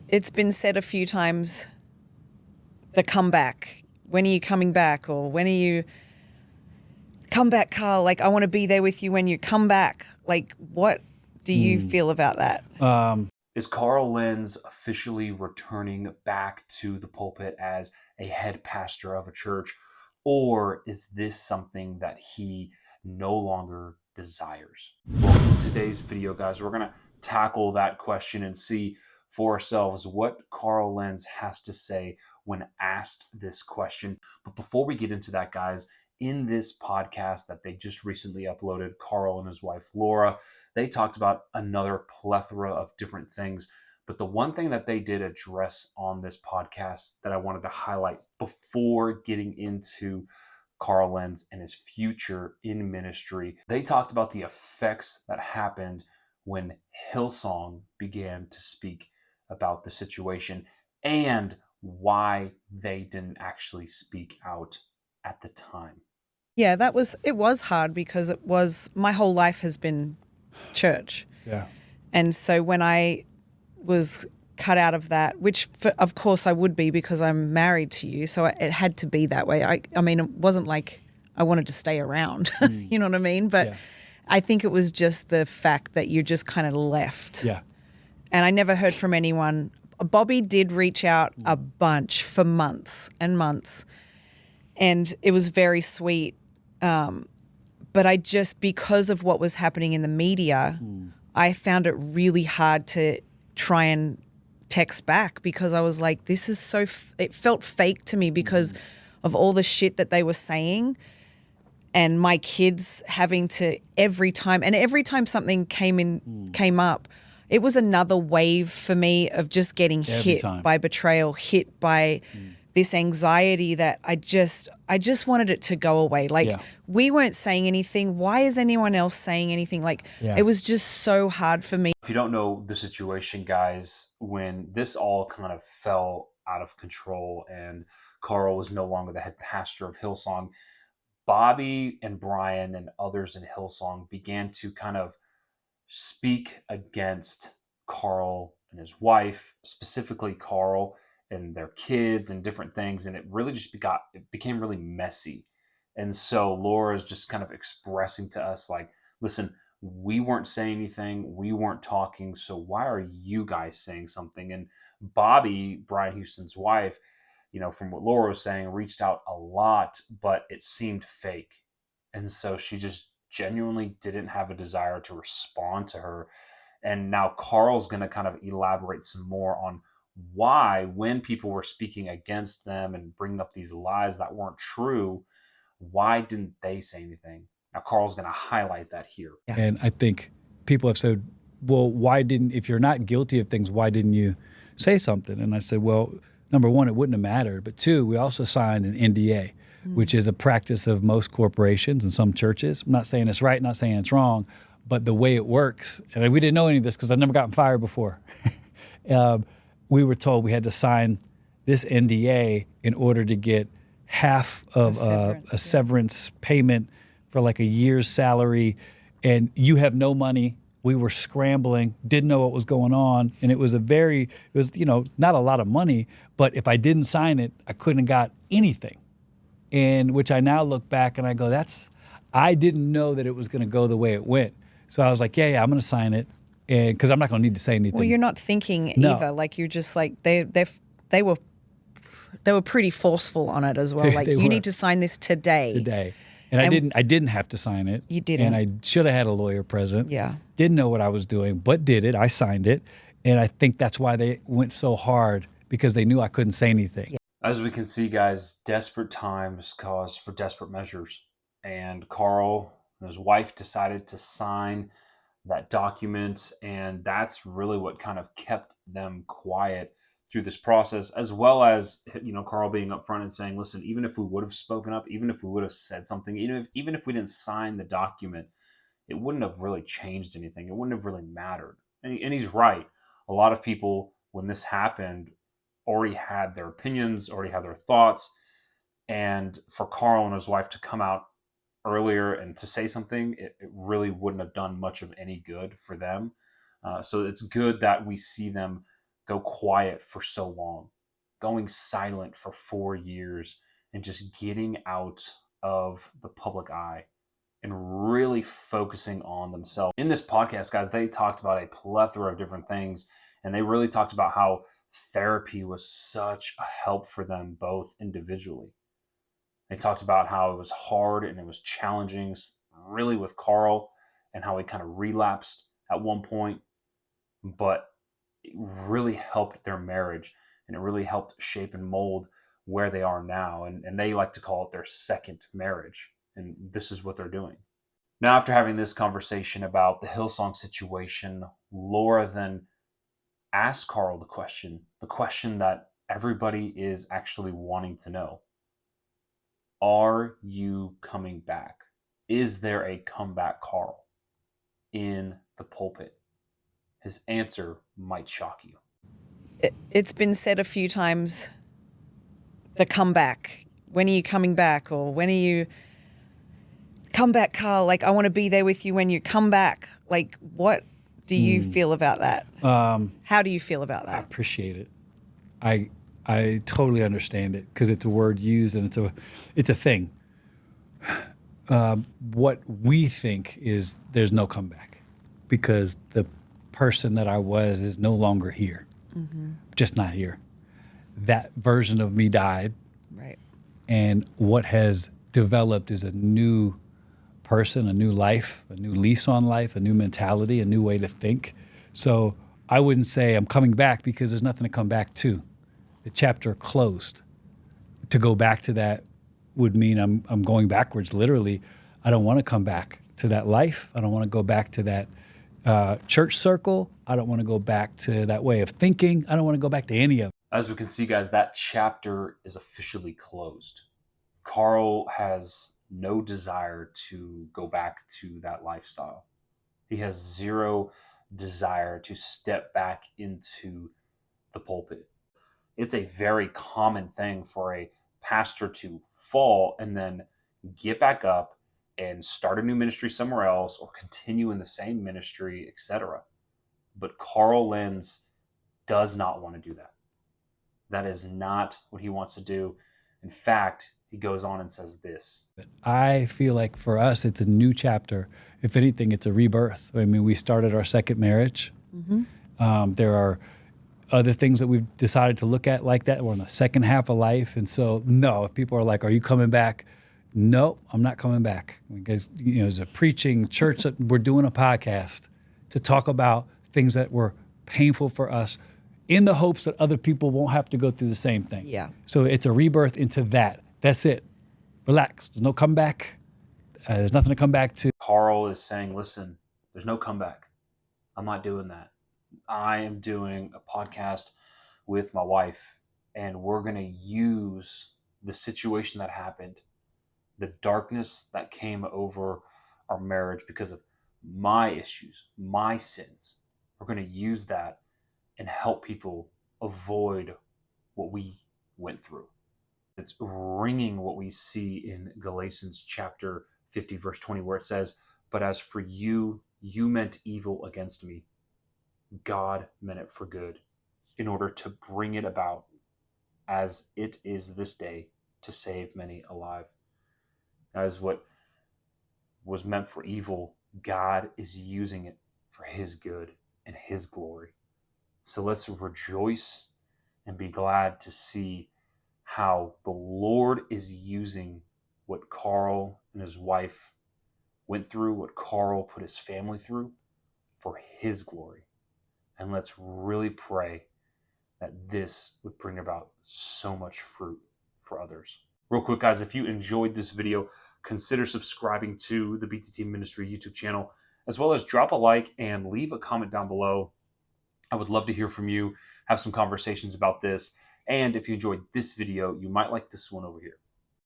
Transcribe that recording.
it's been said a few times, the comeback. When are you coming back? Or when are you come back, Carl? Like, I want to be there with you when you come back. Like, what do you feel about that? Is Carl Lentz officially returning back to the pulpit as a head pastor of a church, or is this something that he no longer desires? Well, in today's video, guys, we're going to tackle that question and see for ourselves what Carl Lentz has to say when asked this question. But before we get into that, guys, in this podcast that they just recently uploaded, Carl and his wife Laura, they talked about another plethora of different things. But the one thing that they did address on this podcast that I wanted to highlight before getting into Carl Lentz and his future in ministry, they talked about the effects that happened when Hillsong began to speak about the situation and why they didn't actually speak out at the time. Yeah, it was hard because my whole life has been church. Yeah. And so when I was cut out of that, which of course I would be because I'm married to you, so it had to be that way. I mean, it wasn't like I wanted to stay around, you know what I mean? But I think it was just the fact that you're just kind of left. Yeah. And I never heard from anyone. Bobby did reach out a bunch for months and months, and it was very sweet. But I just, because of what was happening in the media, I found it really hard to try and text back because I was like, this is so, it felt fake to me because of all the shit that they were saying, and my kids having to every time something came up, it was another wave for me of just getting hit by betrayal, hit by this anxiety that I just wanted it to go away. Like, we weren't saying anything. Why is anyone else saying anything? Like, it was just so hard for me. If you don't know the situation, guys, when this all kind of fell out of control and Carl was no longer the head pastor of Hillsong, Bobby and Brian and others in Hillsong began to kind of speak against Carl and his wife, specifically Carl and their kids and different things. And it really just became really messy. And so Laura is just kind of expressing to us like, listen, we weren't saying anything. We weren't talking. So why are you guys saying something? And Bobby, Brian Houston's wife, from what Laura was saying, reached out a lot, but it seemed fake. And so she just genuinely didn't have a desire to respond to her. And now Carl's going to kind of elaborate some more on why, when people were speaking against them and bringing up these lies that weren't true, why didn't they say anything? Now Carl's going to highlight that here. And I think people have said, well, if you're not guilty of things, why didn't you say something? And I said, well, number one, it wouldn't have mattered. But two, we also signed an NDA, which is a practice of most corporations and some churches. I'm not saying it's right, not saying it's wrong, but the way it works, and we didn't know any of this because I've never gotten fired before. We were told we had to sign this NDA in order to get half of a severance payment for like a year's salary, and you have no money. We were scrambling, didn't know what was going on, and it was not a lot of money, but if I didn't sign it, I couldn't have got anything. And which I now look back and I go, I didn't know that it was going to go the way it went. So I was like, yeah, I'm going to sign it, and because I'm not going to need to say anything. Well, you're not thinking either. Like, you're just like they were pretty forceful on it as well. Like, you need to sign this today. And I didn't have to sign it. You didn't. And I should have had a lawyer present. Yeah. Didn't know what I was doing, but did it. I signed it. And I think that's why they went so hard, because they knew I couldn't say anything. Yeah. As we can see, guys, desperate times cause for desperate measures. And Carl and his wife decided to sign that document. And that's really what kind of kept them quiet through this process, as well as, Carl being upfront and saying, listen, even if we would have spoken up, even if we would have said something, even if we didn't sign the document, it wouldn't have really changed anything. It wouldn't have really mattered. And he's right. A lot of people, when this happened, already had their opinions, already had their thoughts. And for Carl and his wife to come out earlier and to say something, it really wouldn't have done much of any good for them. So it's good that we see them go quiet for so long, going silent for 4 years, and just getting out of the public eye and really focusing on themselves. In this podcast, guys, they talked about a plethora of different things, and they really talked about how therapy was such a help for them both individually. They talked about how it was hard and it was challenging, really with Carl, and how he kind of relapsed at one point, but it really helped their marriage, and it really helped shape and mold where they are now. And they like to call it their second marriage. And this is what they're doing. Now, after having this conversation about the Hillsong situation, Laura then asked Carl the question that everybody is actually wanting to know. Are you coming back? Is there a comeback Carl in the pulpit? His answer might shock you. It's been said a few times, the comeback. When are you coming back? Or when are you come back, Carl? Like, I want to be there with you when you come back. Like, what do you feel about that? How do you feel about I that? appreciate it. I totally understand it because it's a word used and it's a thing. What we think is there's no comeback because the person that I was is no longer here, just not here. That version of me died, Right. and what has developed is a new person, a new life, a new lease on life, a new mentality, a new way to think. So I wouldn't say I'm coming back because there's nothing to come back to. The chapter closed. To go back to that would mean I'm going backwards, literally. I don't want to come back to that life. I don't want to go back to that church circle. I don't want to go back to that way of thinking. I don't want to go back to any of it. As we can see, guys, that chapter is officially closed. Carl has no desire to go back to that lifestyle. He has zero desire to step back into the pulpit. It's a very common thing for a pastor to fall and then get back up and start a new ministry somewhere else or continue in the same ministry, etc. But Carl Lentz does not want to do that. That is not what he wants to do. In fact, he goes on and says this. I feel like for us, it's a new chapter. If anything, it's a rebirth. I mean, we started our second marriage. There are other things that we've decided to look at like that. We're in the second half of life. And so, no, if people are like, are you coming back? No, I'm not coming back. Because, as a preaching church, we're doing a podcast to talk about things that were painful for us in the hopes that other people won't have to go through the same thing. Yeah. So it's a rebirth into that. That's it. Relax. There's no comeback. There's nothing to come back to. Carl is saying, listen, there's no comeback. I'm not doing that. I am doing a podcast with my wife, and we're going to use the situation that happened, the darkness that came over our marriage because of my issues, my sins. We're going to use that and help people avoid what we went through. It's ringing what we see in Galatians chapter 50, verse 20, where it says, but as for you, you meant evil against me. God meant it for good in order to bring it about as it is this day to save many alive. As what was meant for evil, God is using it for his good and his glory. So let's rejoice and be glad to see how the Lord is using what Carl and his wife went through, what Carl put his family through, for his glory. And let's really pray that this would bring about so much fruit for others. Real quick, guys, if you enjoyed this video, consider subscribing to the BTteam Ministry YouTube channel, as well as drop a like and leave a comment down below. I would love to hear from you, have some conversations about this. And if you enjoyed this video, you might like this one over here.